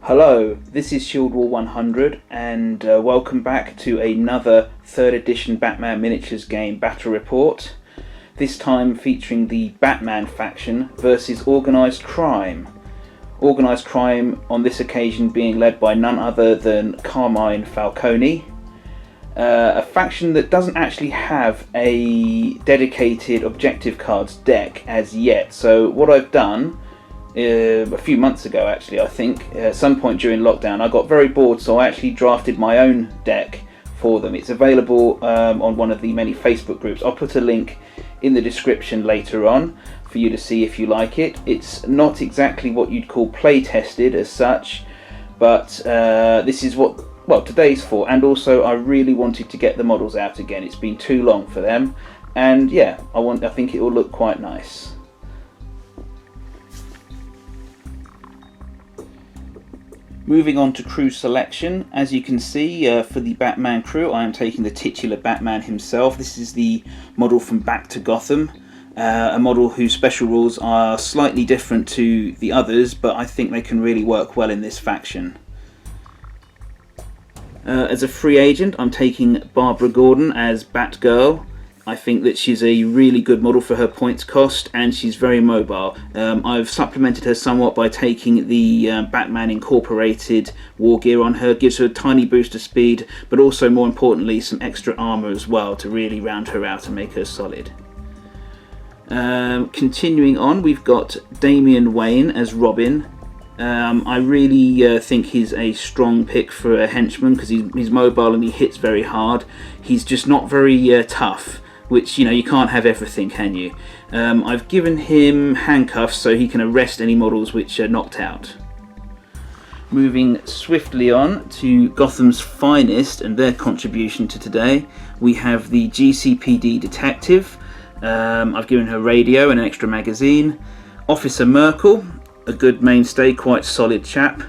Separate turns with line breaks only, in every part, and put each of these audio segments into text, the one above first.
Hello, this is Shield Wall 100 and welcome back to another 3rd edition Batman miniatures game battle report. This time featuring the Batman faction versus Organised Crime. Organised Crime on this occasion being led by none other than Carmine Falcone. A faction that doesn't actually have a dedicated objective cards deck as yet. So what I've done a few months ago, actually, I think, at some point during lockdown, I got very bored, so I actually drafted my own deck for them. It's available on one of the many Facebook groups. I'll put a link in the description later on for you to see if you like it. It's not exactly what you'd call play tested as such, but this is what today's for. And also, I really wanted to get the models out again. It's been too long for them, and yeah, I think it will look quite nice. Moving on to crew selection, as you can see, for the Batman crew, I am taking the titular Batman himself. This is the model from Back to Gotham, a model whose special rules are slightly different to the others, but I think they can really work well in this faction. As a free agent, I'm taking Barbara Gordon as Batgirl. I think that she's a really good model for her points cost, and she's very mobile. I've supplemented her somewhat by taking the Batman Incorporated war gear on her. Gives her a tiny boost of speed, but also more importantly some extra armour as well to really round her out and make her solid. Continuing on, we've got Damian Wayne as Robin. I really think he's a strong pick for a henchman because he's mobile and he hits very hard. He's just not very tough, which, you know, you can't have everything, can you? I've given him handcuffs so he can arrest any models which are knocked out. Moving swiftly on to Gotham's finest and their contribution to today, we have the GCPD detective. I've given her radio and an extra magazine. Officer Merkel, a good mainstay, quite solid chap.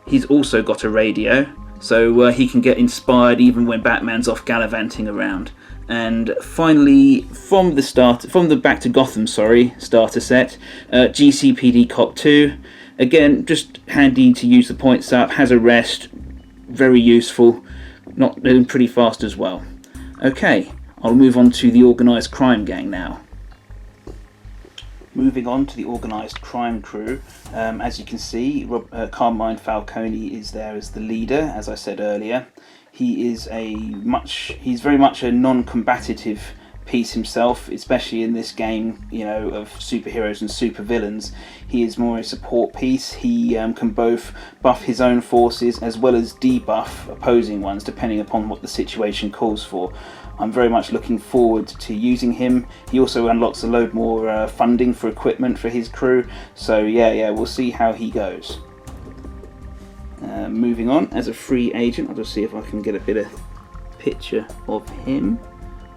He's also got a radio, so he can get inspired even when Batman's off gallivanting around. And finally, from the Back to Gotham starter set, GCPD Cop 2. Again, just handy to use the points up, has a rest, very useful, not pretty fast as well. Okay, I'll move on to the Organised Crime gang now. Moving on to the Organised Crime crew, as you can see, Carmine Falcone is there as the leader, as I said earlier. He's very much a non-combative piece himself, especially in this game, you know, of superheroes and supervillains. He is more a support piece. He can both buff his own forces as well as debuff opposing ones, depending upon what the situation calls for. I'm very much looking forward to using him. He also unlocks a load more funding for equipment for his crew, so yeah, we'll see how he goes. Moving on, as a free agent, I'll just see if I can get a bit of picture of him.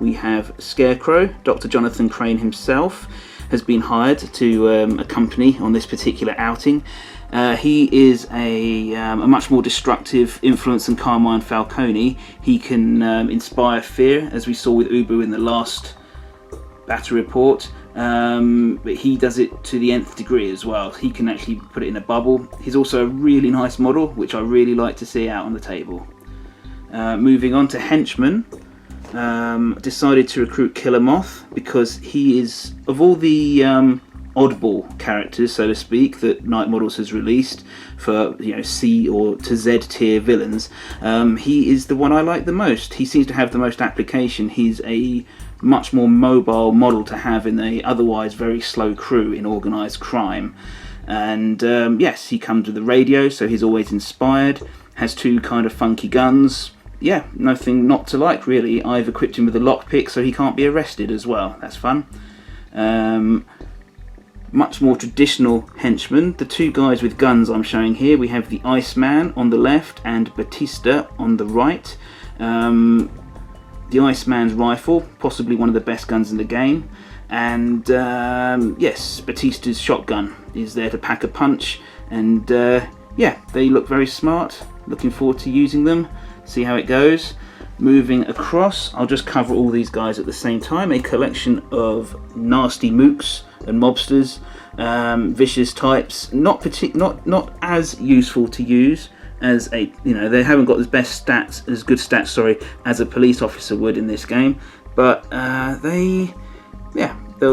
We have Scarecrow. Dr. Jonathan Crane himself has been hired to accompany on this particular outing. He is a much more destructive influence than Carmine Falcone. He can inspire fear, as we saw with Ubu in the last battle report. But he does it to the nth degree as well. He can actually put it in a bubble. He's also a really nice model, which I really like to see out on the table. Moving on to Henchman, decided to recruit Killer Moth because he is, of all the oddball characters, so to speak, that Night Models has released for, you know, C or to Z tier villains, he is the one I like the most. He seems to have the most application. He's a much more mobile model to have in a otherwise very slow crew in Organised Crime. And yes, he comes with the radio, so he's always inspired, has two kind of funky guns. Yeah, nothing not to like really. I've equipped him with a lockpick so he can't be arrested as well. That's fun. Much more traditional henchmen. The two guys with guns I'm showing here, we have the Iceman on the left and Batista on the right. The Iceman's rifle, possibly one of the best guns in the game, and yes, Batista's shotgun is there to pack a punch, and yeah, they look very smart. Looking forward to using them, see how it goes. Moving across, I'll just cover all these guys at the same time. A collection of nasty mooks and mobsters, vicious types, not as useful to use as a, they haven't got as good stats, as a police officer would in this game, but they'll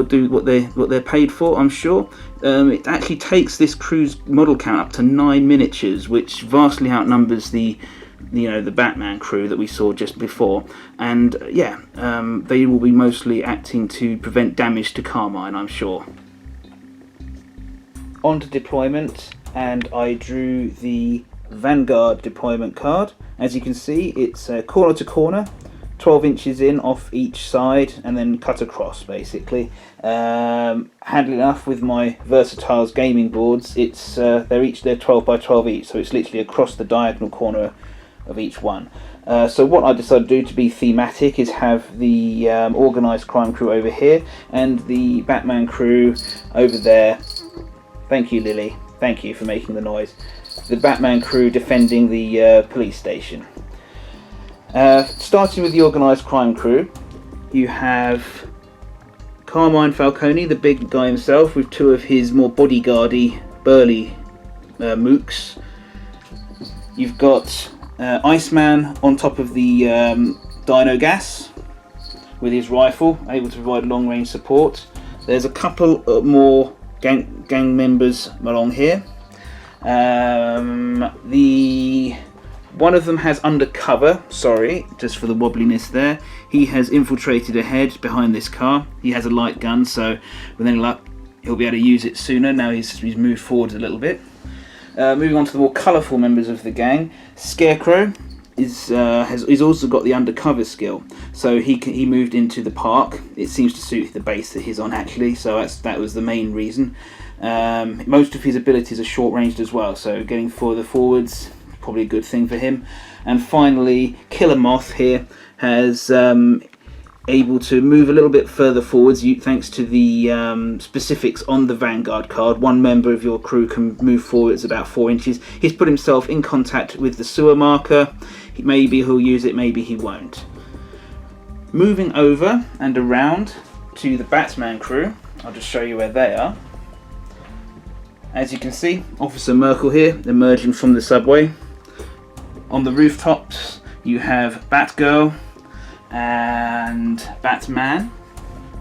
do what they're paid for, I'm sure. It actually takes this crew's model count up to 9 miniatures, which vastly outnumbers the Batman crew that we saw just before, and they will be mostly acting to prevent damage to Carmine, I'm sure. On to deployment, and I drew the Vanguard deployment card. As you can see, it's corner to corner, 12 inches in off each side, and then cut across basically. Handy enough with my Versatiles gaming boards. It's they're 12 by 12 each, so it's literally across the diagonal corner of each one. So what I decided to do to be thematic is have the Organised Crime crew over here and the Batman crew over there. Thank you, Lily. Thank you for making the noise. The Batman crew defending the police station. Starting with the Organised Crime crew, you have Carmine Falcone, the big guy himself, with two of his more bodyguardy, burly mooks. You've got Iceman on top of the Dino Gas with his rifle, able to provide long-range support. There's a couple more gang members along here. One of them has undercover, just for the wobbliness there. He has infiltrated ahead behind this car. He has a light gun, so with any luck he'll be able to use it sooner. Now he's moved forward a little bit. Moving on to the more colourful members of the gang, Scarecrow has also got the undercover skill, so he moved into the park. It seems to suit the base that he's on actually, so that was the main reason. Most of his abilities are short ranged as well, so getting further forwards probably a good thing for him. And finally, Killer Moth here has able to move a little bit further forwards thanks to the specifics on the Vanguard card. One member of your crew can move forwards about 4 inches. He's put himself in contact with the sewer marker. Maybe he'll use it, maybe he won't. Moving over and around to the Batman crew, I'll just show you where they are. As you can see, Officer Merkel here emerging from the subway. On the rooftops you have Batgirl and Batman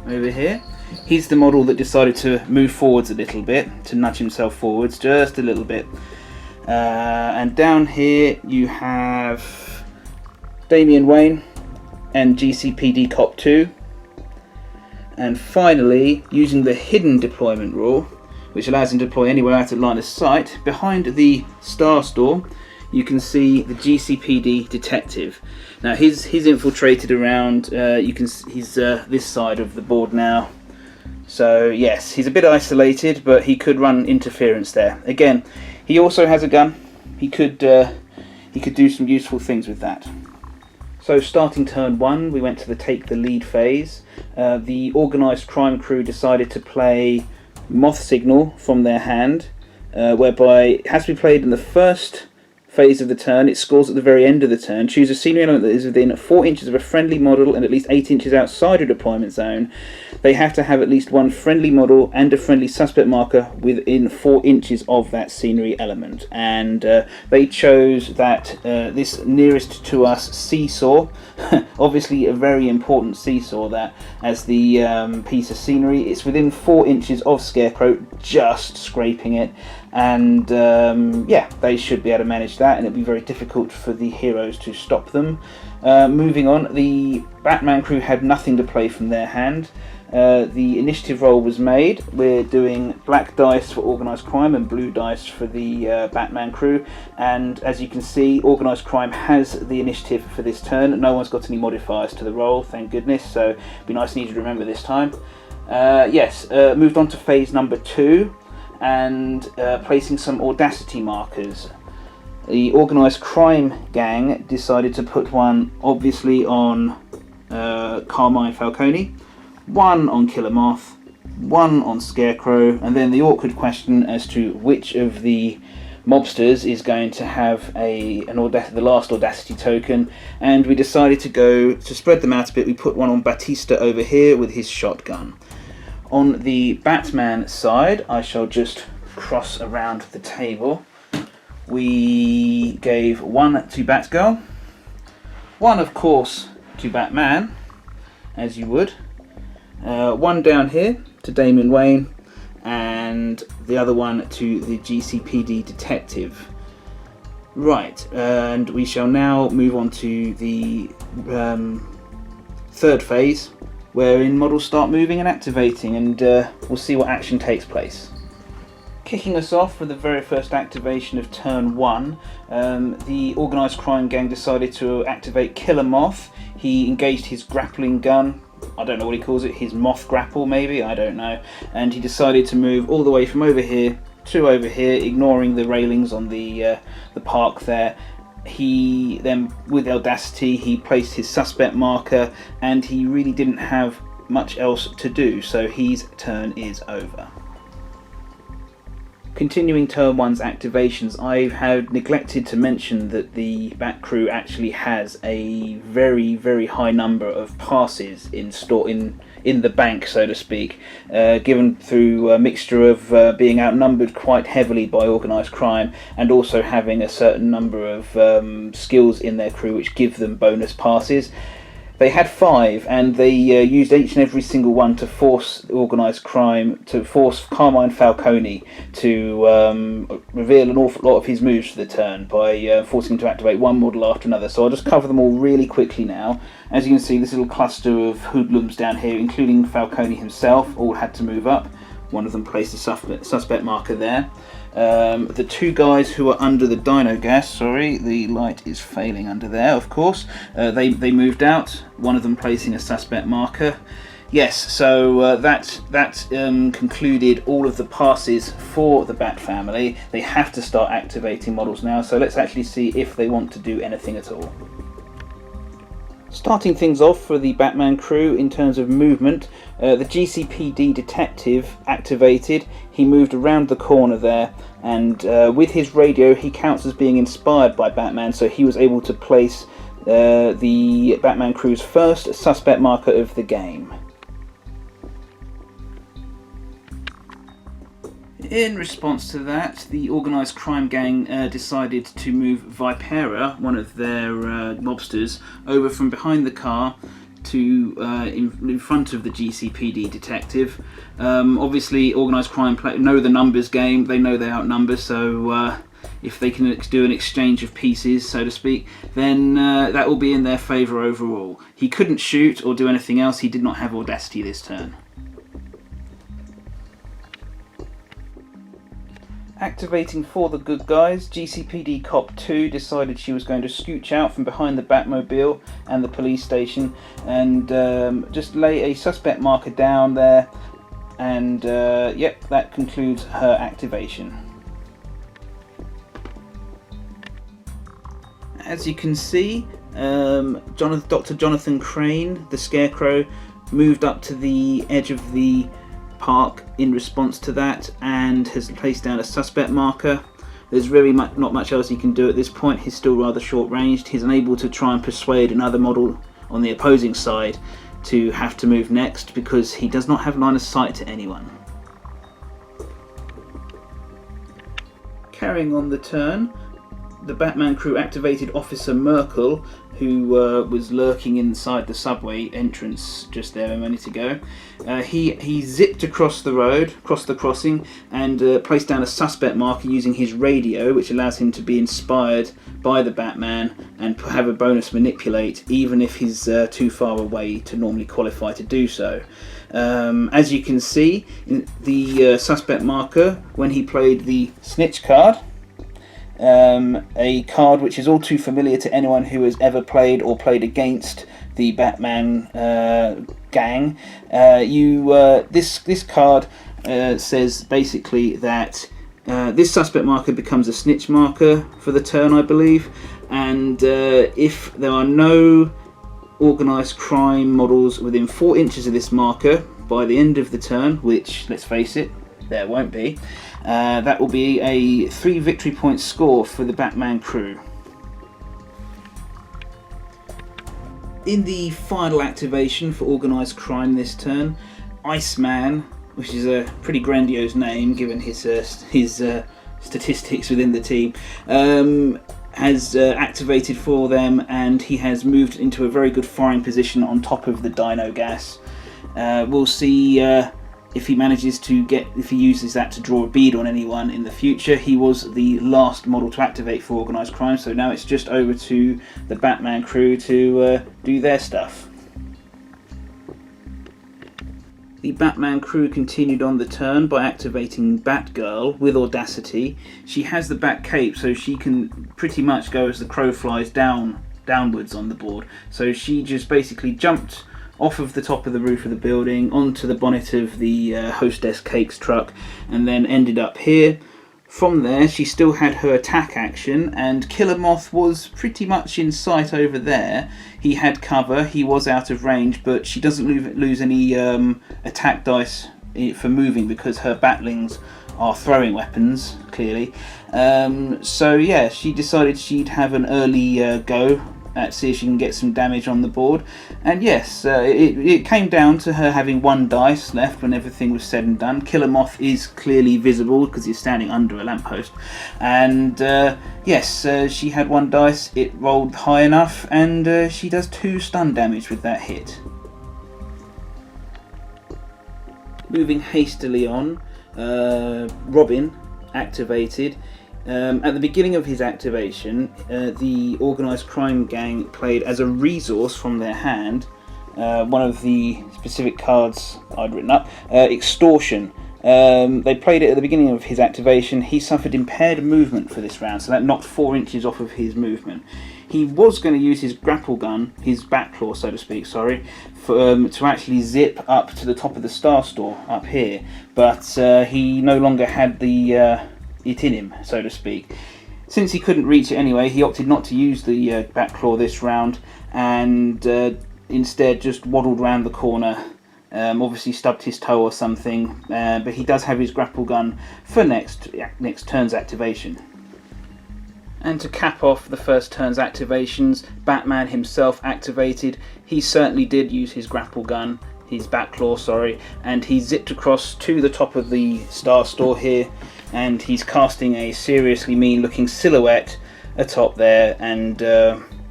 over here. He's the model that decided to move forwards a little bit, to nudge himself forwards just a little bit. And down here you have Damian Wayne and GCPD Cop 2. And finally, using the hidden deployment rule, which allows him to deploy anywhere out of line of sight, behind the Star Store you can see the GCPD detective. Now he's infiltrated around. He's this side of the board now. So yes, he's a bit isolated, but he could run interference there. Again, he also has a gun. He could do some useful things with that. So starting turn 1, we went to the take the lead phase. The Organised Crime crew decided to play Moth Signal from their hand, whereby it has to be played in the first phase of the turn. It scores at the very end of the turn. Choose a scenery element that is within 4 inches of a friendly model and at least 8 inches outside your deployment zone. They have to have at least one friendly model and a friendly suspect marker within 4 inches of that scenery element. And they chose that this nearest to us seesaw, obviously a very important seesaw, that as the piece of scenery. It's within 4 inches of Scarecrow, just scraping it. And they should be able to manage that, and it'll be very difficult for the heroes to stop them. Moving on, the Batman crew had nothing to play from their hand. The initiative roll was made. We're doing black dice for Organised Crime and blue dice for the Batman crew, and as you can see, Organised Crime has the initiative for this turn. No one's got any modifiers to the roll, thank goodness, so it'll be nice and easy to remember this time. Moved on to phase number 2 and placing some audacity markers. The Organised Crime gang decided to put one obviously on Carmine Falcone, one on Killer Moth, one on Scarecrow, and then the awkward question as to which of the mobsters is going to have the last Audacity token, and we decided to spread them out a bit. We put one on Batista over here with his shotgun. On the Batman side, I shall just cross around the table. We gave one to Batgirl, one of course to Batman, as you would, one down here to Damian Wayne, and the other one to the GCPD detective. Right, and we shall now move on to the third phase, wherein models start moving and activating, and we'll see what action takes place. Kicking us off with the very first activation of turn 1, the Organised Crime gang decided to activate Killer Moth. He engaged his grappling gun, I don't know what he calls it, his moth grapple maybe, I don't know, and he decided to move all the way from over here to over here, ignoring the railings on the park there. He then, with Audacity, he placed his suspect marker, and he really didn't have much else to do, so his turn is over. Continuing turn 1's activations, I have neglected to mention that the Bat Crew actually has a very, very high number of passes in the bank, so to speak, given through a mixture of being outnumbered quite heavily by Organised Crime and also having a certain number of skills in their crew which give them bonus passes. They had 5, and they used each and every single one to force Organised Crime, to force Carmine Falcone to reveal an awful lot of his moves for the turn by forcing him to activate one model after another. So I'll just cover them all really quickly now. As you can see, this little cluster of hoodlums down here, including Falcone himself, all had to move up. One of them placed a suspect marker there. The two guys who are under the dino gas, sorry, the light is failing under there, of course, they moved out, one of them placing a suspect marker. Yes, so that concluded all of the passes for the Bat family. They have to start activating models now, so let's actually see if they want to do anything at all. Starting things off for the Batman crew in terms of movement, the GCPD detective activated. He moved around the corner there, and with his radio he counts as being inspired by Batman, so he was able to place the Batman crew's first suspect marker of the game. In response to that, the Organised Crime gang decided to move Vipera, one of their mobsters, over from behind the car to in front of the GCPD detective. Obviously, Organised Crime know the numbers game, they know they outnumber, so if they can do an exchange of pieces, so to speak, then that will be in their favour overall. He couldn't shoot or do anything else, he did not have Audacity this turn. Activating for the good guys, GCPD Cop 2 decided she was going to scooch out from behind the Batmobile and the police station and just lay a suspect marker down there, and yep, that concludes her activation. As you can see, Dr. Jonathan Crane, the Scarecrow, moved up to the edge of the park in response to that and has placed down a suspect marker. There's really not much else he can do at this point. He's still rather short ranged. He's unable to try and persuade another model on the opposing side to have to move next because he does not have line of sight to anyone. Carrying on the turn, the Batman crew activated Officer Merkel, who was lurking inside the subway entrance just there a minute ago. He zipped across the road, across the crossing, and placed down a suspect marker using his radio, which allows him to be inspired by the Batman and have a bonus manipulate, even if he's too far away to normally qualify to do so. As you can see, the suspect marker, when he played the snitch card, a card which is all too familiar to anyone who has ever played or played against the Batman gang. This card says basically that this suspect marker becomes a snitch marker for the turn, I believe, and if there are no Organised Crime models within 4 inches of this marker by the end of the turn, which, let's face it, There won't be. That will be a 3 victory point score for the Batman crew. In the final activation for Organised Crime this turn, Iceman, which is a pretty grandiose name given his statistics within the team, has activated for them, and he has moved into a very good firing position on top of the Dino Gas. We'll see if he manages to if he uses that to draw a bead on anyone in the future. He was the last model to activate for Organised Crime, so now it's just over to the Batman crew to do their stuff. The Batman crew continued on the turn by activating Batgirl with Audacity. She has the Bat Cape, so she can pretty much go as the crow flies downwards on the board. So she just basically jumped off of the top of the roof of the building onto the bonnet of the Hostess Cakes truck, and then ended up here. From there, she still had her attack action, and Killer Moth was pretty much in sight over there. He had cover, he was out of range, but she doesn't lose any attack dice for moving because her batlings are throwing weapons, clearly. So yeah, she decided she'd have an early go at see if she can get some damage on the board, and yes, it came down to her having 1 dice left when everything was said and done. Killer Moth is clearly visible because he's standing under a lamppost, and yes, she had 1 dice, it rolled high enough, and she does 2 stun damage with that hit. Moving hastily on, Robin activated. At the beginning of his activation, the Organised Crime gang played as a resource from their hand one of the specific cards I'd written up, Extortion. They played it at the beginning of his activation. He suffered impaired movement for this round, so that knocked 4 inches off of his movement. He was going to use his grapple gun, his bat claw so to speak, to actually zip up to the top of the Star Store up here, but he no longer had it in him, so to speak. Since he couldn't reach it anyway, he opted not to use the bat claw this round, and instead just waddled round the corner. Obviously stubbed his toe or something, but he does have his grapple gun for next turn's activation. And to cap off the first turn's activations, Batman himself activated. He certainly did use his grapple gun, his bat claw, and he zipped across to the top of the Star Store here, and he's casting a seriously mean looking silhouette atop there, and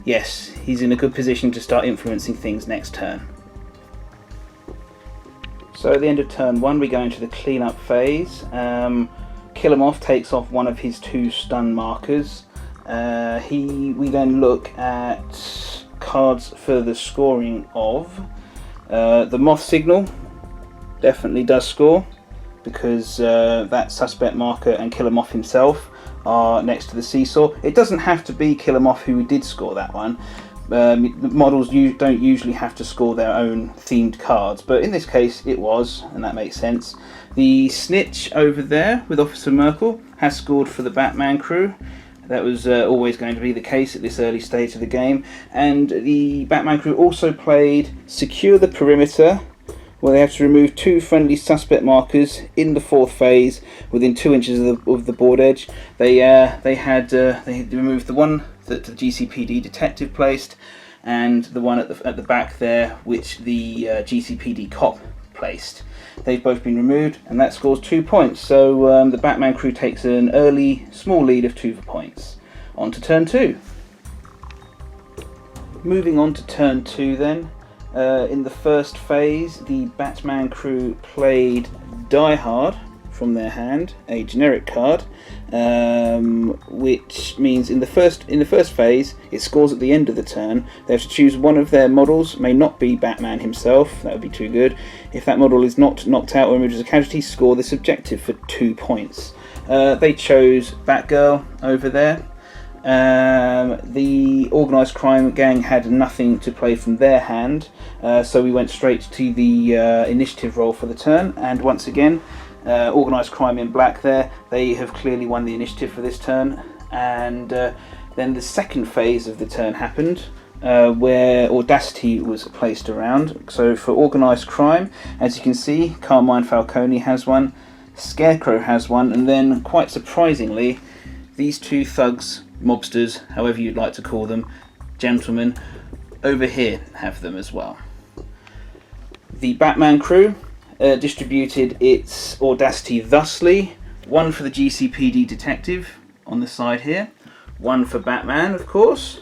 yes, he's in a good position to start influencing things next turn. So at the end of turn 1 we go into the cleanup phase. Killer Moth takes off one of his 2 stun markers. We then look at cards for the scoring of. The Moth Signal definitely does score, because that suspect marker and Killer Moth himself are next to the seesaw. It doesn't have to be Killer Moth who did score that one. The models don't usually have to score their own themed cards, but in this case it was, and that makes sense. The Snitch over there with Officer Merkel has scored for the Batman crew. That was always going to be the case at this early stage of the game. And the Batman crew also played Secure the Perimeter, where they have to remove 2 friendly suspect markers in the 4th phase within 2 inches of the board edge. They removed the one that the GCPD detective placed, and the one at the back there which the GCPD cop placed. They've both been removed, and that scores 2 points. So the Batman crew takes an early small lead of 2 points. On to turn 2. Moving on to turn 2 then. In the first phase, the Batman crew played Die Hard from their hand, a generic card, which means in the first phase, it scores at the end of the turn. They have to choose one of their models. May not be Batman himself, that would be too good. If that model is not knocked out or removed as a casualty, score this objective for 2 points. They chose Batgirl over there. The Organised Crime gang had nothing to play from their hand, so we went straight to the initiative roll for the turn, and once again, Organised Crime in black there, they have clearly won the initiative for this turn. And then the second phase of the turn happened, where Audacity was placed around. So for Organised Crime, as you can see, Carmine Falcone has one, Scarecrow has one, and then, quite surprisingly, these two thugs, mobsters, however you'd like to call them, gentlemen, over here have them as well. The Batman crew distributed its audacity thusly: one for the GCPD detective on the side here, one for Batman, of course,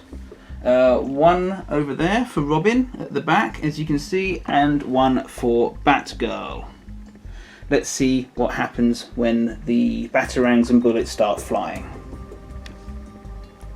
one over there for Robin at the back, as you can see, and one for Batgirl. Let's see what happens when the batarangs and bullets start flying.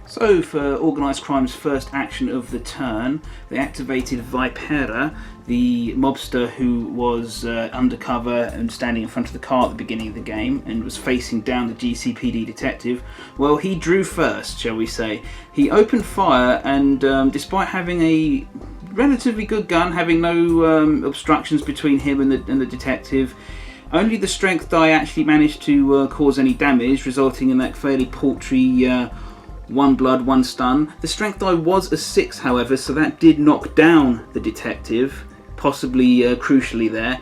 So, for Organised Crime's first action of the turn, they activated Vipera, the mobster who was undercover and standing in front of the car at the beginning of the game and was facing down the GCPD detective. Well, he drew first, shall we say. He opened fire, and despite having a relatively good gun, having no obstructions between him and the detective, only the strength die actually managed to cause any damage, resulting in that fairly paltry 1 blood, 1 stun. The strength die was a 6, however, so that did knock down the detective, possibly crucially there.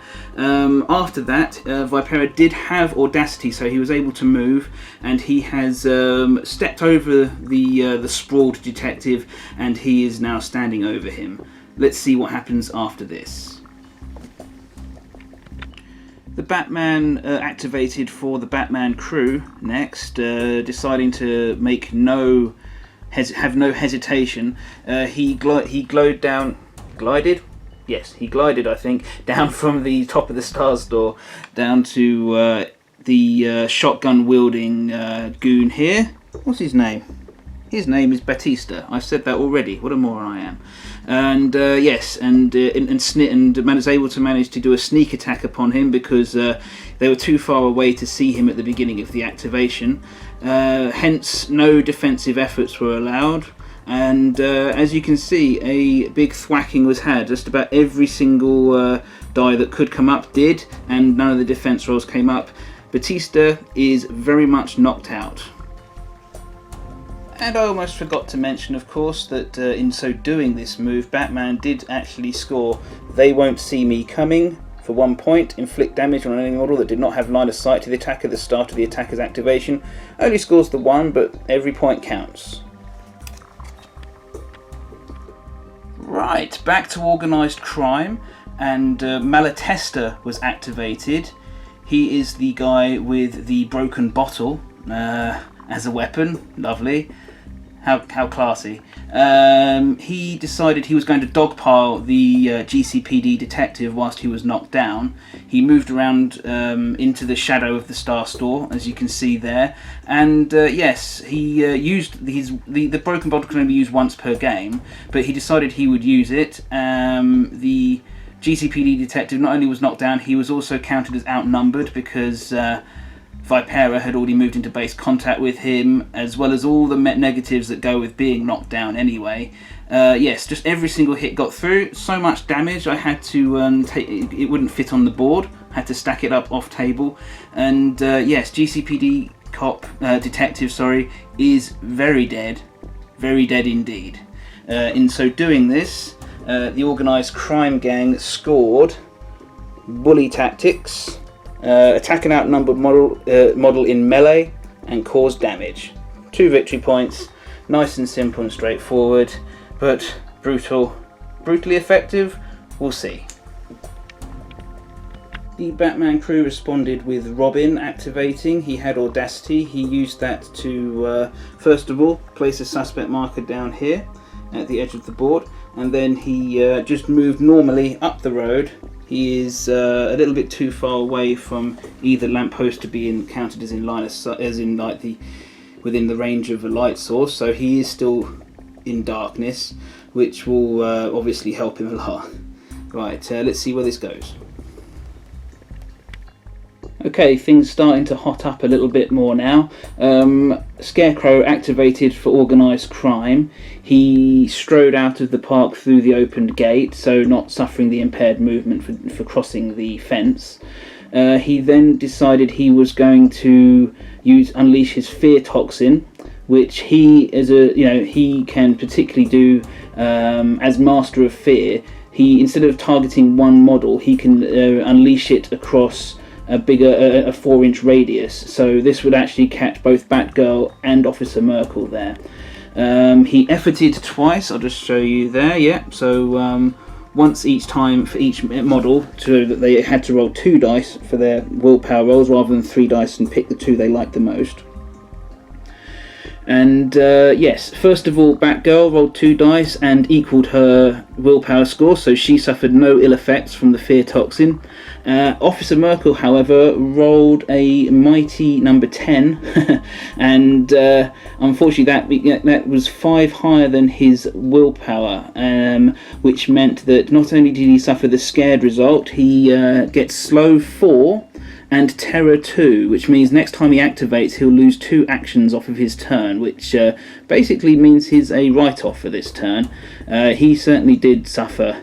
After that, Vipera did have audacity, so he was able to move, and he has stepped over the sprawled detective, and he is now standing over him. Let's see what happens after this. The Batman activated for the Batman crew next, deciding to make have no hesitation. He glided, I think, down from the top of the Star Store down to the shotgun wielding goon here. What's his name? His name is Batista. I've said that already. What a moron I am. And yes, and was able to manage to do a sneak attack upon him because they were too far away to see him at the beginning of the activation. Hence, no defensive efforts were allowed. And as you can see, a big thwacking was had. Just about every single die that could come up did, and none of the defense rolls came up. Batista is very much knocked out. And I almost forgot to mention, of course, that in so doing this move, Batman did actually score "They Won't See Me Coming" for 1 point, inflict damage on any model that did not have line of sight to the attacker at the start of the attacker's activation. Only scores the 1, but every point counts. Right, back to Organised Crime, and Malatesta was activated. He is the guy with the broken bottle as a weapon. Lovely. How classy. He decided he was going to dogpile the GCPD detective whilst he was knocked down. He moved around into the shadow of the Star Store, as you can see there. And yes, he used the broken bottle can only be used once per game, but he decided he would use it. The GCPD detective not only was knocked down, he was also counted as outnumbered because Vipera had already moved into base contact with him, as well as all the negatives that go with being knocked down anyway. Yes, just every single hit got through. So much damage I had to it wouldn't fit on the board. I had to stack it up off table. And yes, GCPD detective is very dead indeed. In so doing this, the Organised Crime gang scored bully tactics, attack an outnumbered model in melee, and cause damage. 2 victory points, nice and simple and straightforward, but brutally effective. We'll see. The Batman crew responded with Robin activating. He had audacity. He used that to first of all place a suspect marker down here at the edge of the board, and then he just moved normally up the road. He is a little bit too far away from either lamppost to be counted as in line of sight, as in like within the range of a light source. So he is still in darkness, which will obviously help him a lot. Right, let's see where this goes. Okay, things starting to hot up a little bit more now. Scarecrow activated for Organised Crime. He strode out of the park through the opened gate, so not suffering the impaired movement for crossing the fence. He then decided he was going to unleash his fear toxin, which he can particularly do as master of fear. Instead of targeting one model, he can unleash it across a bigger, a 4-inch radius. So this would actually catch both Batgirl and Officer Merkel there. He efforted twice. I'll just show you there. Yeah. So once each time for each model, so that they had to roll 2 dice for their willpower rolls rather than 3 dice and pick the 2 they liked the most. And yes, first of all, Batgirl rolled 2 dice and equalled her willpower score, so she suffered no ill effects from the fear toxin. Officer Merkel, however, rolled a mighty number 10, and unfortunately that was 5 higher than his willpower, which meant that not only did he suffer the scared result, he gets slow 4 and terror 2, which means next time he activates he'll lose 2 actions off of his turn, which basically means he's a write-off for this turn. He certainly did suffer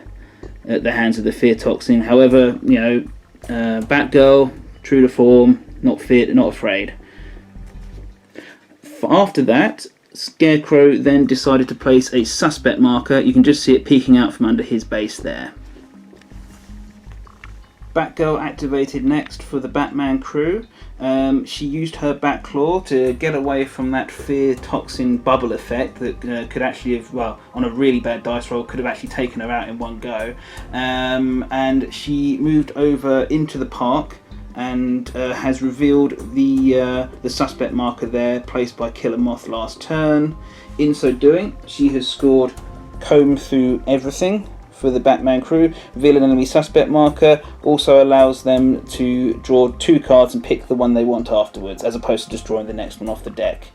at the hands of the fear toxin. However, you know, Batgirl, true to form, not feared, not afraid. After that, Scarecrow then decided to place a suspect marker. You can just see it peeking out from under his base there. Batgirl activated next for the Batman crew. She used her Batclaw to get away from that fear toxin bubble effect that could actually have, well, on a really bad dice roll, could have actually taken her out in one go. And she moved over into the park and has revealed the suspect marker there, placed by Killer Moth last turn. In so doing, she has scored Comb Through Everything for the Batman crew. Reveal an enemy suspect marker also allows them to draw 2 cards and pick the one they want afterwards, as opposed to just drawing the next one off the deck.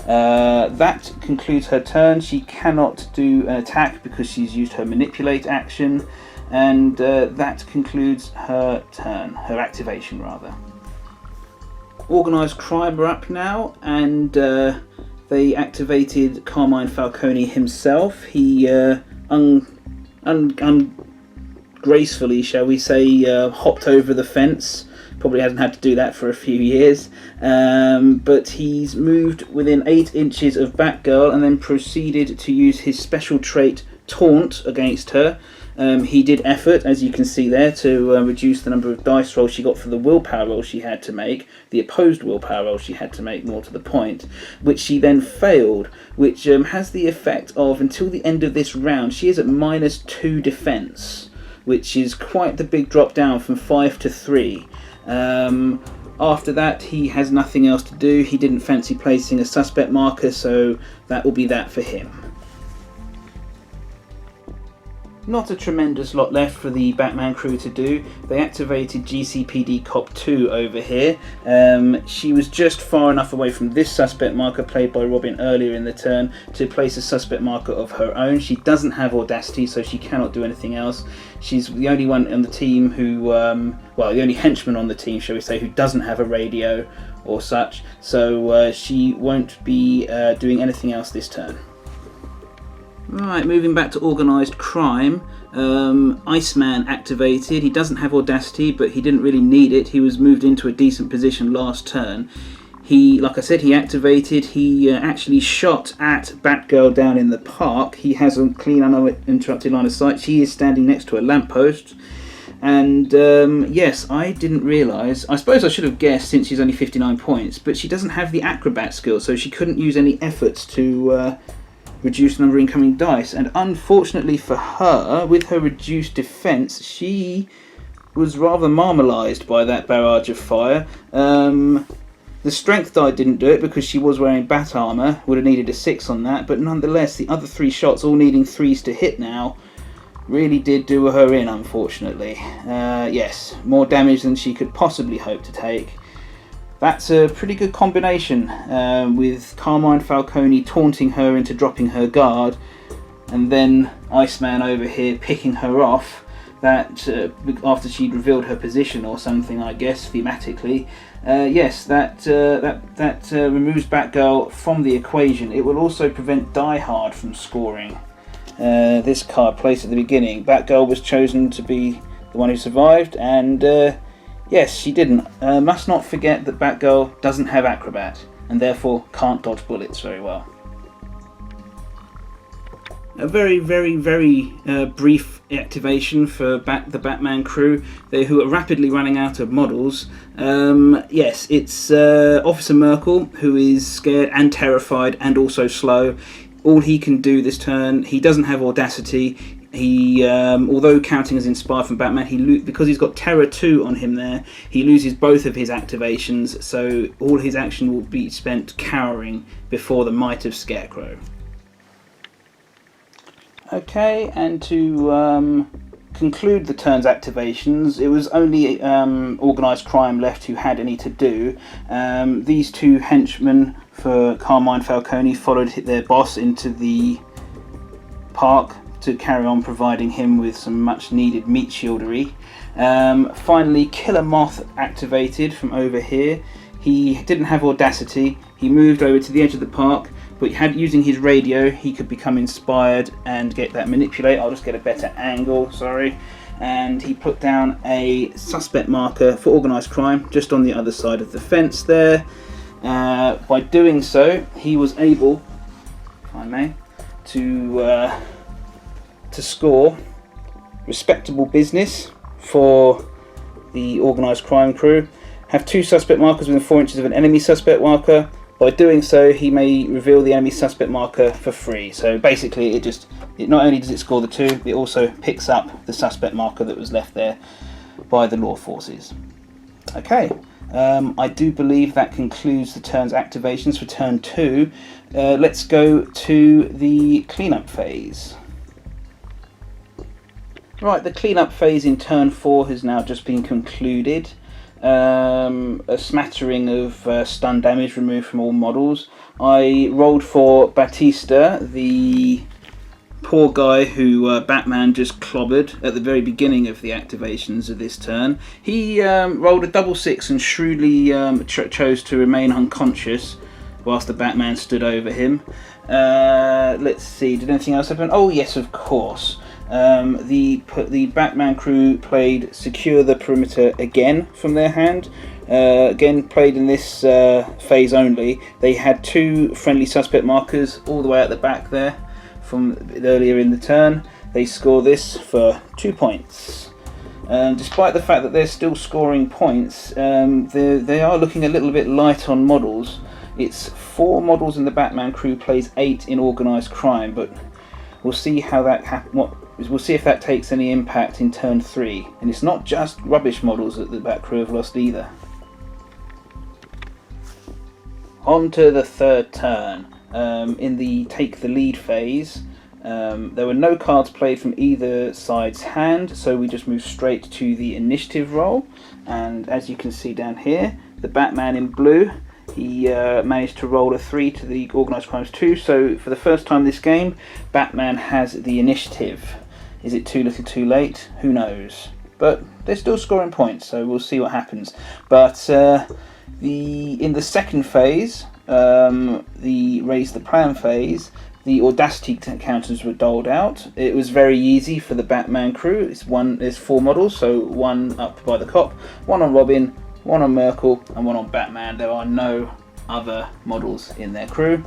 That concludes her turn. She cannot do an attack because she's used her manipulate action, and that concludes her turn, her activation rather. Organised Crime are up now, and they activated Carmine Falcone himself. He ungracefully, shall we say, hopped over the fence. Probably hasn't had to do that for a few years, but he's moved within 8 inches of Batgirl and then proceeded to use his special trait Taunt against her. He did effort, as you can see there, to reduce the number of dice rolls she got for the willpower roll she had to make, the opposed willpower roll she had to make, more to the point, which she then failed, which has the effect of, until the end of this round, she is at -2 defense, which is quite the big drop down from 5 to 3. After that, he has nothing else to do. He didn't fancy placing a suspect marker, so that will be that for him. Not a tremendous lot left for the Batman crew to do. They activated GCPD Cop 2 over here. She was just far enough away from this suspect marker played by Robin earlier in the turn to place a suspect marker of her own. She doesn't have audacity, so she cannot do anything else. She's the only one on the team who, well, the only henchman on the team, shall we say, who doesn't have a radio or such. So she won't be doing anything else this turn. Right, moving back to Organised Crime, Iceman activated. He doesn't have audacity, but he didn't really need it. He was moved into a decent position last turn. He, like I said, he activated. He actually shot at Batgirl down in the park. He has a clean, uninterrupted line of sight. She is standing next to a lamppost. And yes, I didn't realise, I suppose I should have guessed since she's only 59 points, but she doesn't have the acrobat skill, so she couldn't use any efforts to reduce the number of incoming dice, and unfortunately for her, with her reduced defense, she was rather marmalised by that barrage of fire. The strength die didn't do it because she was wearing bat armour, would have needed a 6 on that, but nonetheless the other 3 shots, all needing 3s to hit now, really did do her in, unfortunately. Yes, more damage than she could possibly hope to take. That's a pretty good combination, with Carmine Falcone taunting her into dropping her guard, and then Iceman over here picking her off. That after she'd revealed her position or something, I guess thematically. Yes, that removes Batgirl from the equation. It will also prevent Die Hard from scoring. This card placed at the beginning. Batgirl was chosen to be the one who survived, and yes, she didn't. Must not forget that Batgirl doesn't have acrobat, and therefore can't dodge bullets very well. a very, very, very brief activation for the Batman crew, who are rapidly running out of models. Yes, it's Officer Merkel, who is scared and terrified and also slow. All he can do this turn, he doesn't have audacity. He, although counting as inspired from Batman, because he's got Terror 2 on him there, he loses both of his activations, so all his action will be spent cowering before the might of Scarecrow. Okay, and to conclude the turn's activations, it was only Organised Crime left who had any to do. These two henchmen for Carmine Falcone followed their boss into the park to carry on providing him with some much needed meat shieldery. Finally, Killer Moth activated from over here. He didn't have audacity. He moved over to the edge of the park, but using his radio, he could become inspired and get that manipulate. I'll just get a better angle, sorry. And he put down a suspect marker for Organised Crime just on the other side of the fence there. By doing so, he was able, if I may, to score respectable business for the Organised Crime crew. Have two suspect markers within 4 inches of an enemy suspect marker. By doing so, he may reveal the enemy suspect marker for free. So basically, it not only does it score the two, it also picks up the suspect marker that was left there by the law forces. Okay, I do believe that concludes the turn's activations for turn 2. Let's go to the cleanup phase. Right, the cleanup phase in turn 4 has now just been concluded. A smattering of stun damage removed from all models. I rolled for Batista, the poor guy who Batman just clobbered at the very beginning of the activations of this turn. He rolled a double 6 and shrewdly chose to remain unconscious whilst the Batman stood over him. Let's see, did anything else happen? Oh yes, of course. The Batman crew played Secure the Perimeter again from their hand. Again, played in this phase only. They had two friendly suspect markers all the way at the back there from earlier in the turn. They score this for 2 points. Despite the fact that they're still scoring points, they are looking a little bit light on models. It's 4 models in the Batman crew, plays 8 in Organised Crime, but we'll see how that we'll see if that takes any impact in turn 3. And it's not just rubbish models that the Bat crew have lost either. On to the third turn. In the take the lead phase, there were no cards played from either side's hand, so we just moved straight to the initiative roll. And as you can see down here, the Batman in blue, he managed to roll a 3 to the Organised Crimes 2, so for the first time this game, Batman has the initiative. Is it too little too late? Who knows? But they're still scoring points, so we'll see what happens. But in the second phase, the raise the plan phase, the audacity counters were doled out. It was very easy for the Batman crew. There's 4 models, so 1 up by the cop, 1 on Robin, 1 on Merkel, and 1 on Batman. There are no other models in their crew.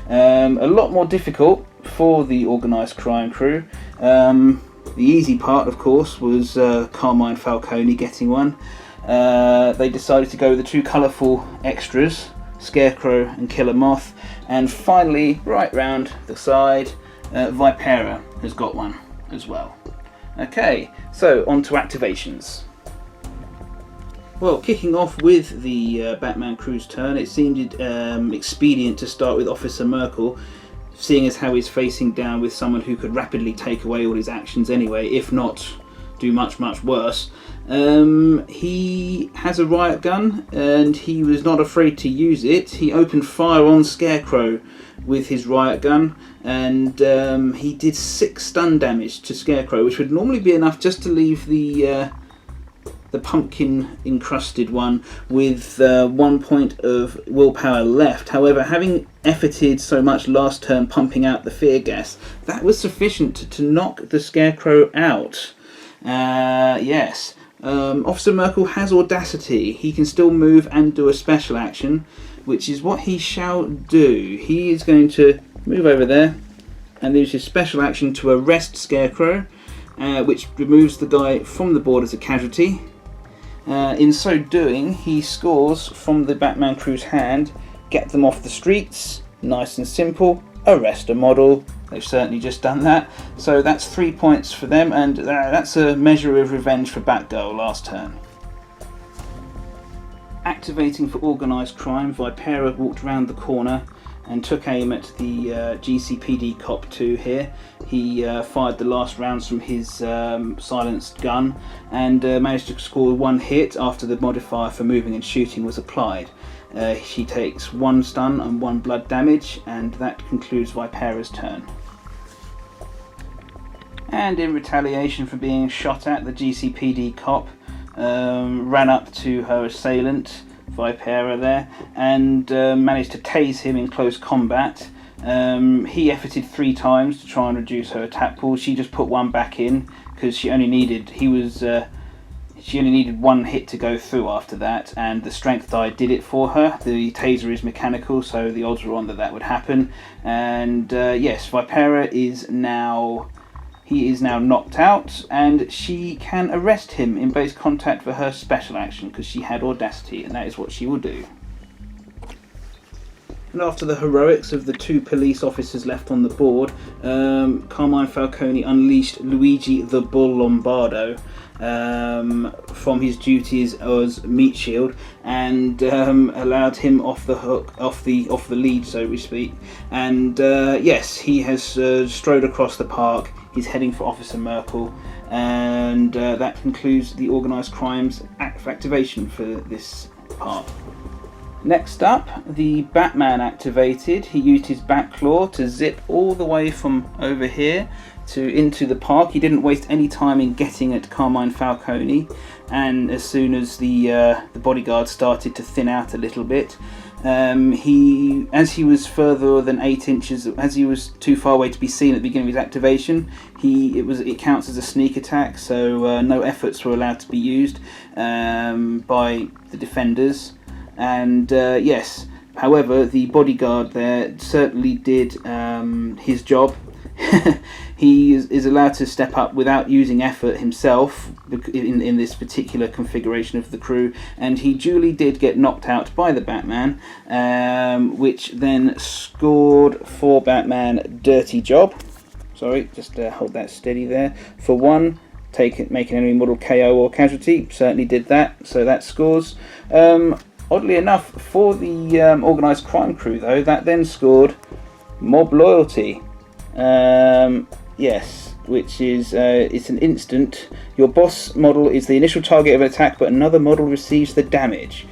A lot more difficult for the Organised Crime crew. The easy part, of course, was Carmine Falcone getting one. They decided to go with the 2 colourful extras, Scarecrow and Killer Moth, and finally, right round the side, Vipera has got one as well. Okay, so on to activations. Well, kicking off with the Batman crew's turn, it seemed expedient to start with Officer Merkel, seeing as how he's facing down with someone who could rapidly take away all his actions anyway, if not do much, much worse. He has a riot gun, and he was not afraid to use it. He opened fire on Scarecrow with his riot gun, and he did 6 stun damage to Scarecrow, which would normally be enough just to leave the pumpkin encrusted one with 1 point of willpower left. However, having efforted so much last turn pumping out the fear gas, that was sufficient to knock the Scarecrow out. Yes, Officer Merkel has audacity. He can still move and do a special action, which is what he shall do. He is going to move over there and there's his special action to arrest Scarecrow, which removes the guy from the board as a casualty. In so doing, he scores from the Batman crew's hand, get them off the streets, nice and simple, arrest a model. They've certainly just done that. So that's 3 points for them, and that's a measure of revenge for Batgirl last turn. Activating for Organised Crime, Vipera walked round the corner and took aim at the GCPD Cop 2 here. He fired the last rounds from his silenced gun and managed to score 1 hit after the modifier for moving and shooting was applied. She takes 1 stun and 1 blood damage, and that concludes Vipera's turn. And in retaliation for being shot at, the GCPD Cop ran up to her assailant, Vipera there, and managed to tase him in close combat. He efforted 3 times to try and reduce her attack pool. She just put 1 back in because she only needed 1 hit to go through after that, and the strength die did it for her. The taser is mechanical, so the odds were on that would happen. And yes, Vipera is now knocked out, and she can arrest him in base contact for her special action because she had audacity, and that is what she will do. And after the heroics of the 2 police officers left on the board, Carmine Falcone unleashed Luigi the Bull Lombardo from his duties as meat shield, and allowed him off the hook, off the lead, so to speak. And yes, he has strode across the park. He's heading for Officer Merkel, and that concludes the Organised Crime's activation for this part. Next up, the Batman activated. He used his Batclaw to zip all the way from over here into the park. He didn't waste any time in getting at Carmine Falcone, and as soon as the bodyguard started to thin out a little bit, as he was further than 8 inches, as he was too far away to be seen at the beginning of his activation, it counts as a sneak attack, so no efforts were allowed to be used by the defenders. And yes, however, the bodyguard there certainly did his job. He is allowed to step up without using effort himself in this particular configuration of the crew, and he duly did get knocked out by the Batman, which then scored for Batman dirty job. Sorry, just hold that steady there. For 1, make an enemy model KO or casualty. Certainly did that, so that scores. Oddly enough, for the Organised Crime crew though, that then scored mob loyalty. Yes, which is it's an instant. Your boss model is the initial target of an attack, but another model receives the damage.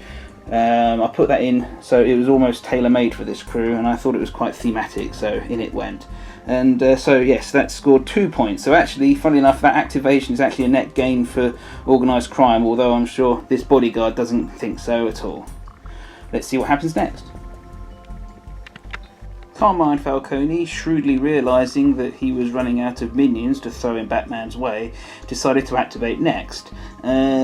I put that in, so it was almost tailor-made for this crew, and I thought it was quite thematic, so in it went. And so yes, that scored 2 points. So actually, funnily enough, that activation is actually a net gain for Organised Crime, although I'm sure this bodyguard doesn't think so at all. Let's see what happens next. Carmine Falcone, shrewdly realising that he was running out of minions to throw in Batman's way, decided to activate next.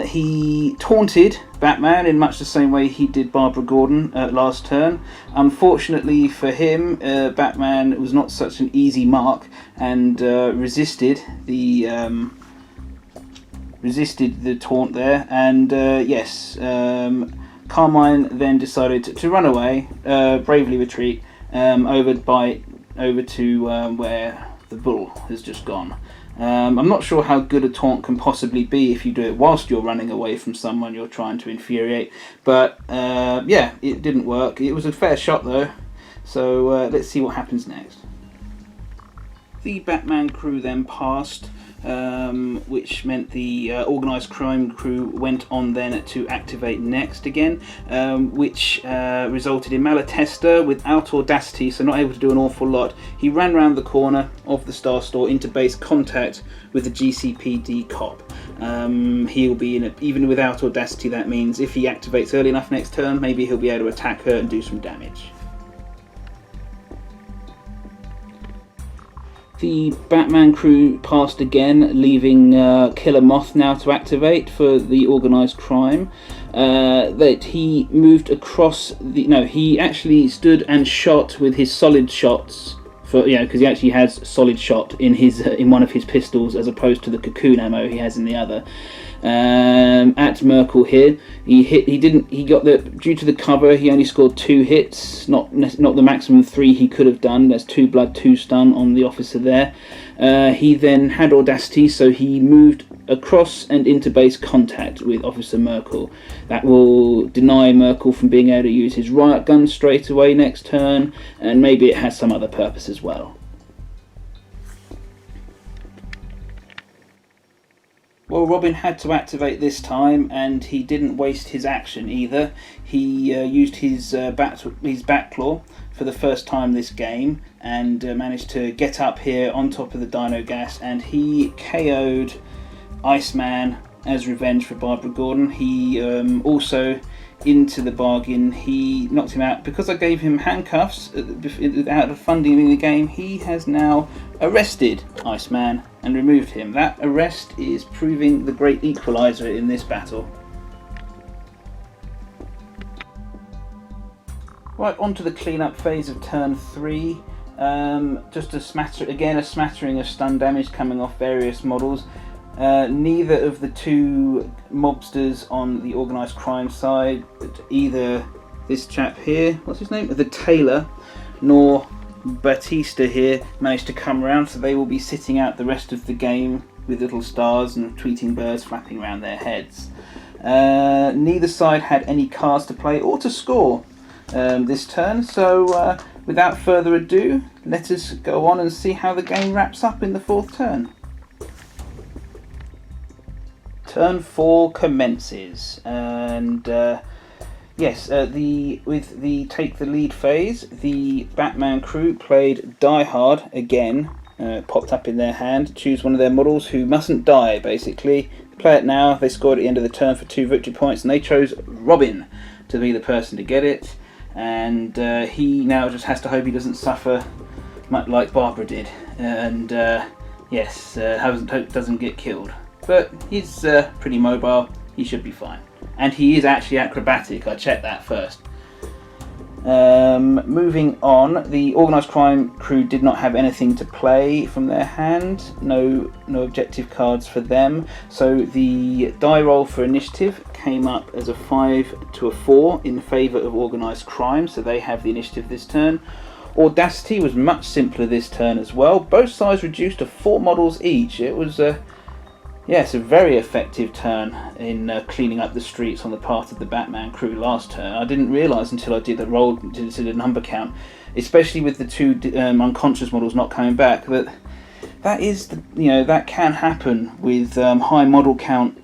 He taunted Batman in much the same way he did Barbara Gordon last turn. Unfortunately for him, Batman was not such an easy mark and resisted the taunt there. And yes, Carmine then decided to run away, bravely retreat. Over to where the bull has just gone. I'm not sure how good a taunt can possibly be if you do it whilst you're running away from someone you're trying to infuriate, but yeah, it didn't work. It was a fair shot though, so let's see what happens next. The Batman crew then passed, which meant the Organised Crime crew went on then to activate next again, which resulted in Malatesta without audacity, so not able to do an awful lot. He ran round the corner of the Star Store into base contact with the GCPD Cop. He'll be in it, even without audacity. That means if he activates early enough next turn, maybe he'll be able to attack her and do some damage. The Batman crew passed again, leaving Killer Moth now to activate for the Organised Crime. That he moved across the... No, he actually stood and shot with his solid shots for because he actually has solid shot in his in one of his pistols as opposed to the cocoon ammo he has in the other. At Merkel here, he got due to the cover, he only scored 2 hits, not the maximum 3 he could have done. There's 2 blood, 2 stun on the officer there. He then had audacity, so he moved across and into base contact with Officer Merkel. That will deny Merkel from being able to use his riot gun straight away next turn, and maybe it has some other purpose as well. Well, Robin had to activate this time, and he didn't waste his action either. He used his bat claw for the first time this game, and managed to get up here on top of the Dino Gas, and he KO'd Iceman as revenge for Barbara Gordon. He also, into the bargain, he knocked him out because I gave him handcuffs out of funding in the game. He has now arrested Iceman and removed him. That arrest is proving the great equalizer in this battle. Right, on to the cleanup phase of turn 3. Just a smattering of stun damage coming off various models. Neither of the 2 mobsters on the organised crime side, either this chap here, what's his name, the Tailor, nor Batista here, managed to come around, so they will be sitting out the rest of the game with little stars and tweeting birds flapping around their heads. Neither side had any cards to play or to score this turn, so without further ado, let us go on and see how the game wraps up in the 4th turn. Turn 4 commences, and with the take the lead phase, the Batman crew played Die Hard again. Popped up in their hand. Choose one of their models who mustn't die. Basically, play it now. They scored at the end of the turn for 2 victory points, and they chose Robin to be the person to get it. And he now just has to hope he doesn't suffer much like Barbara did, and doesn't get killed. But he's pretty mobile, he should be fine. And he is actually acrobatic, I checked that first. Moving on, the Organised Crime crew did not have anything to play from their hand, no objective cards for them, so the die roll for initiative came up as a 5 to a 4 in favour of Organised Crime, so they have the initiative this turn. Audacity was much simpler this turn as well. Both sides reduced to 4 models each. It was it's a very effective turn in cleaning up the streets on the part of the Batman crew last turn. I didn't realise until I did the roll, did the number count, especially with the 2 unconscious models not coming back, that can happen with high model count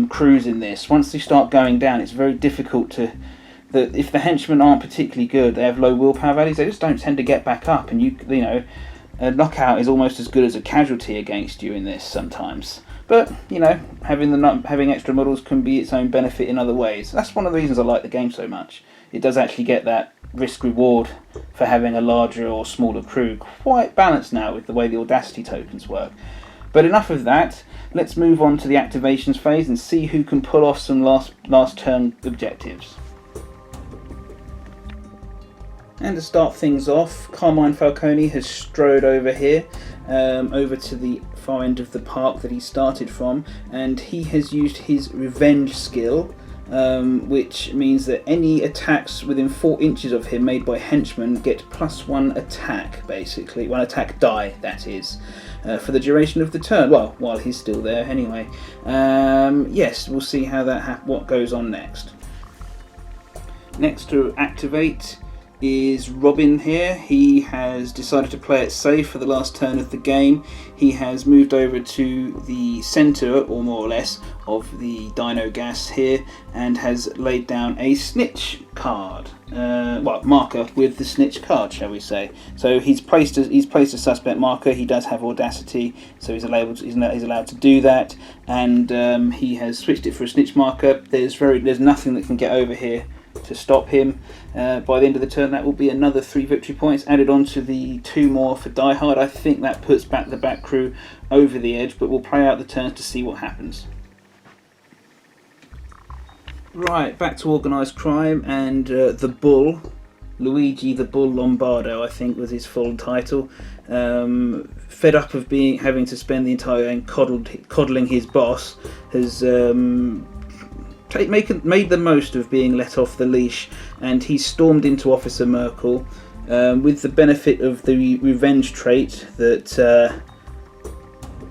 crews in this. Once they start going down, it's very difficult to. If the henchmen aren't particularly good, they have low willpower values. They just don't tend to get back up, and a knockout is almost as good as a casualty against you in this sometimes. But having extra models can be its own benefit in other ways. That's one of the reasons I like the game so much. It does actually get that risk reward for having a larger or smaller crew quite balanced now with the way the Audacity tokens work. But enough of that. Let's move on to the activations phase and see who can pull off some last turn objectives. And to start things off, Carmine Falcone has strode over here, over to the far end of the park that he started from, and he has used his revenge skill, which means that any attacks within 4 inches of him made by henchmen get +1 attack, basically. 1 attack die, that is, for the duration of the turn. Well, while he's still there anyway. Yes, we'll see how what goes on next. Next to activate is Robin here. He has decided to play it safe for the last turn of the game. He has moved over to the centre, or more or less, of the Dino Gas here, and has laid down a snitch card. Marker with the snitch card, shall we say. So he's placed a suspect marker. He does have audacity, so he's allowed to do that, and he has switched it for a snitch marker. There's nothing that can get over here to stop him. By the end of the turn, that will be another 3 victory points added on to the 2 more for Die Hard. I think that puts back the Bat crew over the edge, but we'll play out the turns to see what happens. Right, back to Organised Crime, and the Bull Luigi the Bull Lombardo, I think was his full title. Fed up of having to spend the entire game coddling his boss, has made the most of being let off the leash, and he stormed into Officer Merkel with the benefit of the revenge trait that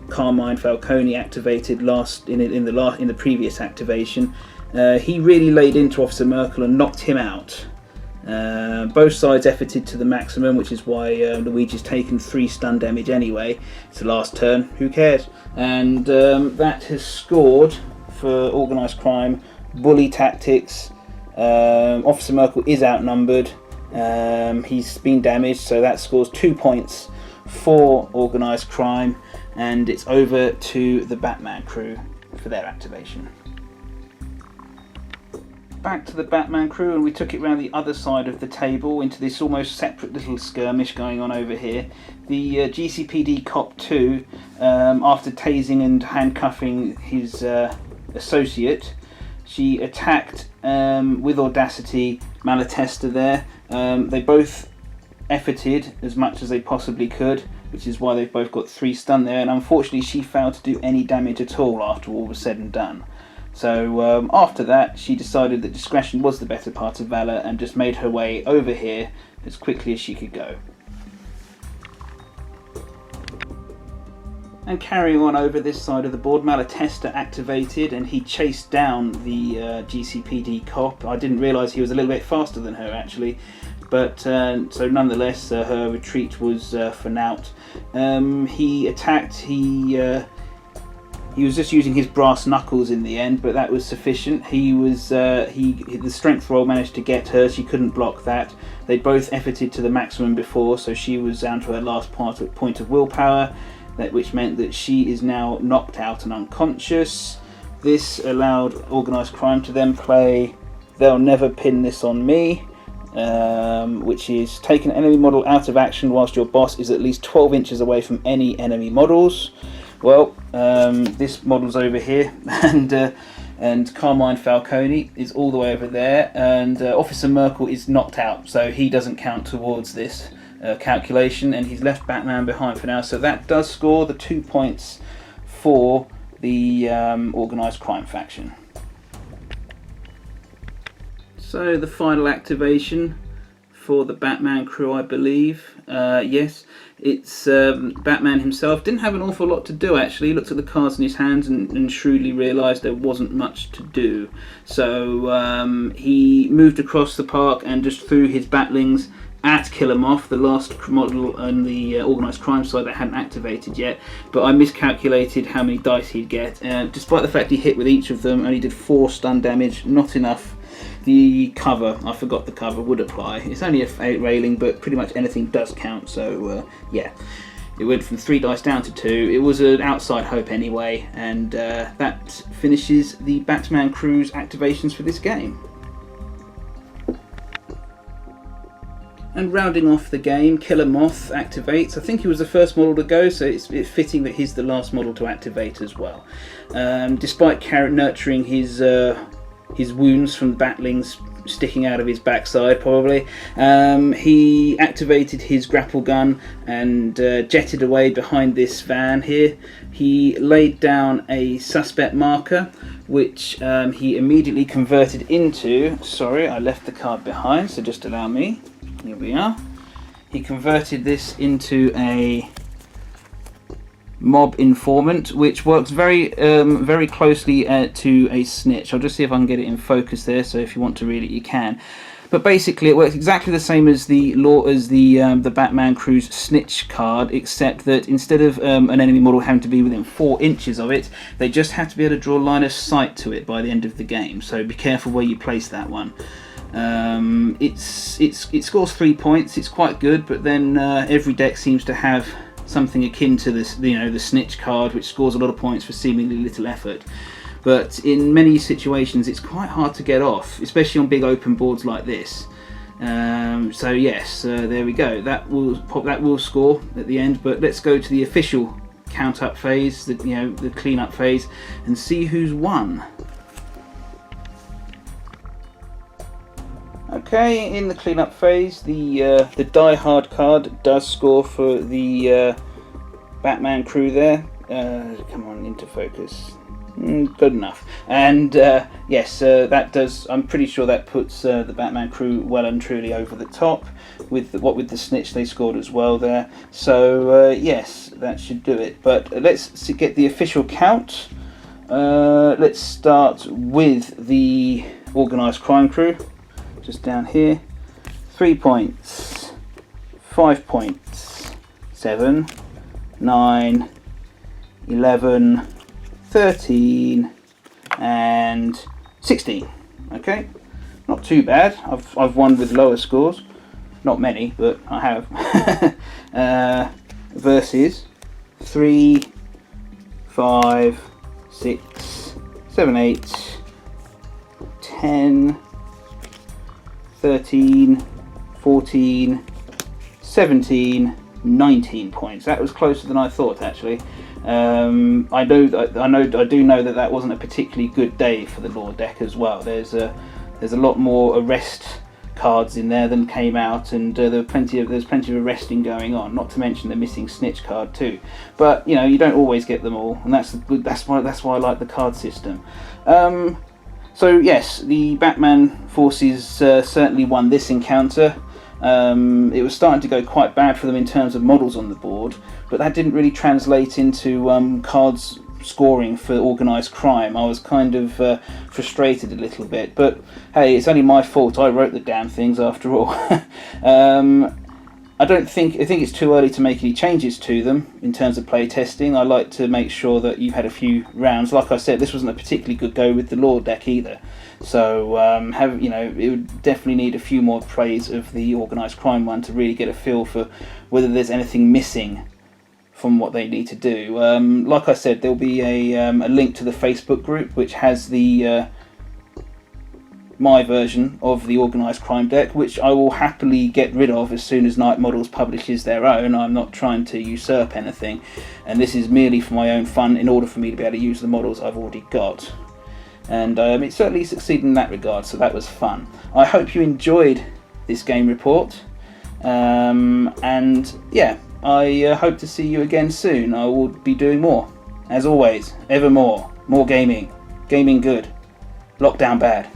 Carmine Falcone activated in the previous activation. He really laid into Officer Merkel and knocked him out. Both sides efforted to the maximum, which is why Luigi's taken 3 stun damage anyway. It's the last turn, who cares? And that has scored for Organised Crime, Bully Tactics. Officer Merkel is outnumbered. He's been damaged, so that scores 2 points for Organised Crime, and it's over to the Batman crew for their activation. Back to the Batman crew, and we took it round the other side of the table into this almost separate little skirmish going on over here. The GCPD Cop 2, after tasing and handcuffing his associate, she attacked with audacity Malatesta there. They both efforted as much as they possibly could, which is why they've both got 3 stun there, and unfortunately she failed to do any damage at all after all was said and done. So after that, she decided that discretion was the better part of valour and just made her way over here as quickly as she could go. And carrying on over this side of the board, Malatesta activated and he chased down the GCPD cop. I didn't realise he was a little bit faster than her actually, but so nonetheless her retreat was for naught. He attacked, he was just using his brass knuckles in the end, but that was sufficient. The strength roll managed to get her. She couldn't block that. They both efforted to the maximum before, so she was down to her last point of willpower, which meant that she is now knocked out and unconscious. This allowed Organised Crime to then play They'll Never Pin This on Me, which is take an enemy model out of action whilst your boss is at least 12 inches away from any enemy models. Well, this model's over here, and Carmine Falcone is all the way over there, and Officer Merkel is knocked out, so he doesn't count towards this calculation, and he's left Batman behind for now. So that does score the 2 points for the Organised Crime faction. So the final activation for the Batman crew, I believe. Yes, it's Batman himself. Didn't have an awful lot to do actually. He looked at the cards in his hands and shrewdly realised there wasn't much to do. So he moved across the park and just threw his batlings at Kill 'Em Off, the last model on the Organised Crime side that hadn't activated yet, but I miscalculated how many dice he'd get. Despite the fact he hit with each of them, only did 4 stun damage, not enough. The cover, I forgot the cover, would apply. It's only a 8 railing, but pretty much anything does count, so yeah. It went from 3 dice down to 2. It was an outside hope anyway, and that finishes the Batman crew's activations for this game. And rounding off the game, Killer Moth activates. I think he was the first model to go, so it's fitting that he's the last model to activate as well. Despite nurturing his wounds from the batlings sticking out of his backside, probably, he activated his grapple gun and jetted away behind this van here. He laid down a suspect marker, which he immediately converted into... Sorry, I left the card behind, so just allow me. Here we are. He converted this into a mob informant, which works very closely to a snitch. I'll just see if I can get it in focus there, so if you want to read it you can. But basically it works exactly the same as the Batman crew's snitch card, except that instead of an enemy model having to be within 4 inches of it, they just have to be able to draw line of sight to it by the end of the game, so be careful where you place that one. It scores 3 points. It's quite good, but then every deck seems to have something akin to this, the snitch card, which scores a lot of points for seemingly little effort. But in many situations, it's quite hard to get off, especially on big open boards like this. So yes, there we go. That will score at the end. But let's go to the official count-up phase, the clean-up phase, and see who's won. Okay, in the cleanup phase, the Die Hard card does score for the Batman crew there. Come on, into focus. Good enough. And yes, that does. I'm pretty sure that puts the Batman crew well and truly over the top with with the snitch they scored as well there. So yes, that should do it. But let's get the official count. Let's start with the Organised Crime crew. Just down here, 3 points, 5 points, 7, 9, 11, 13, and 16. Okay, not too bad. I've won with lower scores, not many, but I have. Versus 3, 5, 6, 7, 8, 10. 13, 14, 17, 19 points. That was closer than I thought, actually. I do know that wasn't a particularly good day for the law deck as well. There's a lot more arrest cards in there than came out, and there's plenty of arresting going on. Not to mention the missing snitch card too. But you know, you don't always get them all, and that's why I like the card system. So yes, the Batman forces certainly won this encounter. It was starting to go quite bad for them in terms of models on the board, but that didn't really translate into cards scoring for Organised Crime. I was kind of frustrated a little bit, but hey, it's only my fault. I wrote the damn things after all. I think it's too early to make any changes to them in terms of play testing. I like to make sure that you've had a few rounds. Like I said, this wasn't a particularly good go with the law deck either. So it would definitely need a few more plays of the Organised Crime one to really get a feel for whether there's anything missing from what they need to do. Like I said, there'll be a link to the Facebook group which has the my version of the Organised Crime deck, which I will happily get rid of as soon as Night Models publishes their own. I'm not trying to usurp anything, and this is merely for my own fun in order for me to be able to use the models I've already got. And it certainly succeeded in that regard, so that was fun. I hope you enjoyed this game report, and yeah, I hope to see you again soon. I will be doing more, as always, ever more gaming good, lockdown bad.